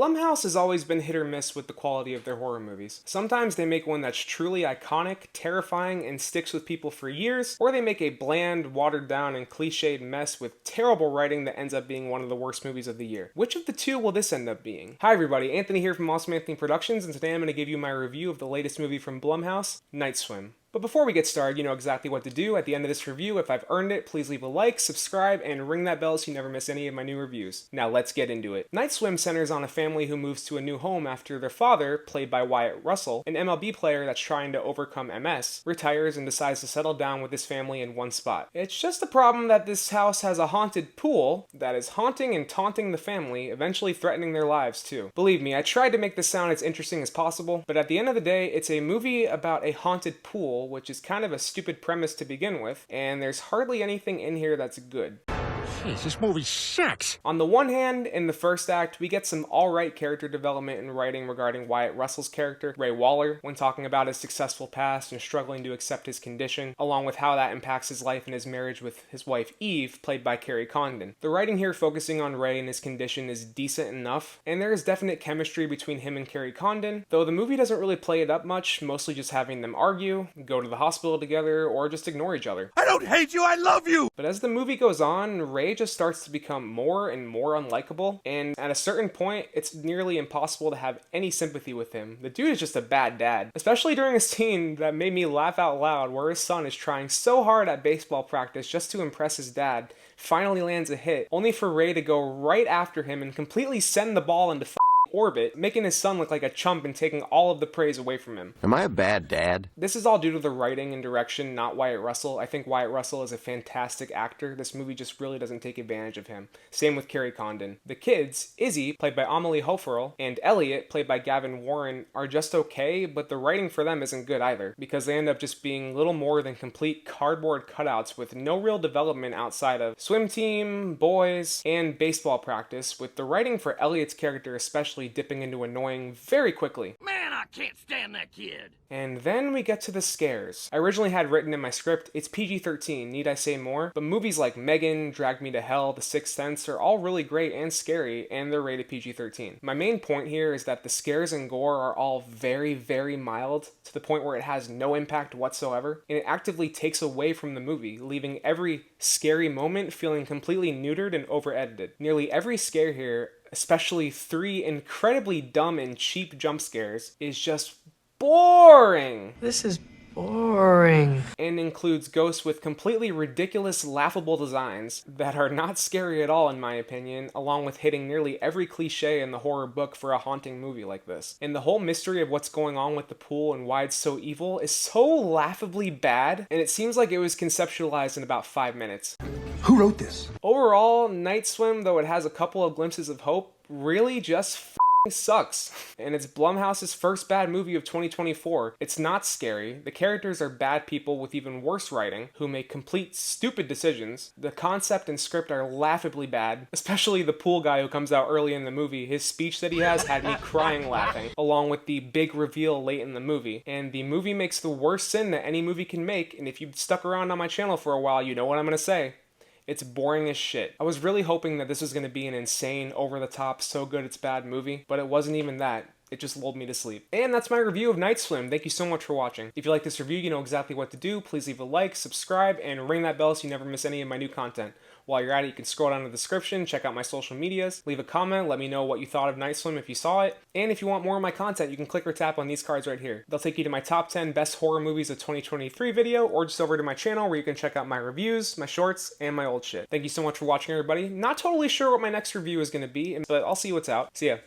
Blumhouse has always been hit or miss with the quality of their horror movies. Sometimes they make one that's truly iconic, terrifying, and sticks with people for years, or they make a bland, watered down, and cliched mess with terrible writing that ends up being one of the worst movies of the year. Which of the two will this end up being? Hi everybody, Anthony here from Awesome Anthony Productions, and today I'm going to give you my review of the latest movie from Blumhouse, Night Swim. But before we get started, you know exactly what to do. At the end of this review, if I've earned it, please leave a like, subscribe, and ring that bell so you never miss any of my new reviews. Now let's get into it. Night Swim centers on a family who moves to a new home after their father, played by Wyatt Russell, an MLB player that's trying to overcome MS, retires and decides to settle down with his family in one spot. It's just a problem that this house has a haunted pool that is haunting and taunting the family, eventually threatening their lives too. Believe me, I tried to make this sound as interesting as possible, but at the end of the day, it's a movie about a haunted pool, which is kind of a stupid premise to begin with, and there's hardly anything in here that's good. Jeez, this movie sucks! On the one hand, in the first act, we get some alright character development and writing regarding Wyatt Russell's character, Ray Waller, when talking about his successful past and struggling to accept his condition, along with how that impacts his life and his marriage with his wife Eve, played by Kerry Condon. The writing here focusing on Ray and his condition is decent enough, and there is definite chemistry between him and Kerry Condon, though the movie doesn't really play it up much, mostly just having them argue, go to the hospital together, or just ignore each other. I don't hate you, I love you! But as the movie goes on, Ray just starts to become more and more unlikable, and at a certain point, it's nearly impossible to have any sympathy with him. The dude is just a bad dad. Especially during a scene that made me laugh out loud where his son is trying so hard at baseball practice just to impress his dad, finally lands a hit, only for Ray to go right after him and completely send the ball into orbit, making his son look like a chump and taking all of the praise away from him. Am I a bad dad? This is all due to the writing and direction, not Wyatt Russell. I think Wyatt Russell is a fantastic actor. This movie just really doesn't take advantage of him. Same with Kerry Condon. The kids, Izzy, played by Amelie Hoferl, and Elliot, played by Gavin Warren, are just okay, but the writing for them isn't good either, because they end up just being little more than complete cardboard cutouts with no real development outside of swim team, boys, and baseball practice, with the writing for Elliot's character especially dipping into annoying very quickly. Man, I can't stand that kid! And then we get to the scares. I originally had written in my script, it's PG-13, need I say more? But movies like Megan, Drag Me to Hell, The Sixth Sense are all really great and scary, and they're rated PG-13. My main point here is that the scares and gore are all very, very mild, to the point where it has no impact whatsoever, and it actively takes away from the movie, leaving every scary moment feeling completely neutered and over-edited. Nearly every scare here, especially 3 incredibly dumb and cheap jump scares, is just boring. This is boring. And includes ghosts with completely ridiculous, laughable designs that are not scary at all in my opinion, along with hitting nearly every cliche in the horror book for a haunting movie like this. And the whole mystery of what's going on with the pool and why it's so evil is so laughably bad, and it seems like it was conceptualized in about 5 minutes. Who wrote this? Overall, Night Swim, though it has a couple of glimpses of hope, really just sucks. And it's Blumhouse's first bad movie of 2024. It's not scary. The characters are bad people with even worse writing, who make complete stupid decisions. The concept and script are laughably bad, especially the pool guy who comes out early in the movie. His speech that he has had me crying laughing, along with the big reveal late in the movie. And the movie makes the worst sin that any movie can make, and if you've stuck around on my channel for a while, you know what I'm gonna say. It's boring as shit. I was really hoping that this was going to be an insane, over-the-top, so good it's bad movie, but it wasn't even that. It just lulled me to sleep. And that's my review of Night Swim. Thank you so much for watching. If you like this review, you know exactly what to do. Please leave a like, subscribe, and ring that bell so you never miss any of my new content. While you're at it, you can scroll down to the description, check out my social medias, leave a comment, let me know what you thought of Night Swim if you saw it. And if you want more of my content, you can click or tap on these cards right here. They'll take you to my top 10 best horror movies of 2023 video, or just over to my channel where you can check out my reviews, my shorts, and my old shit. Thank you so much for watching, everybody. Not totally sure what my next review is going to be, but I'll see what's out. See ya.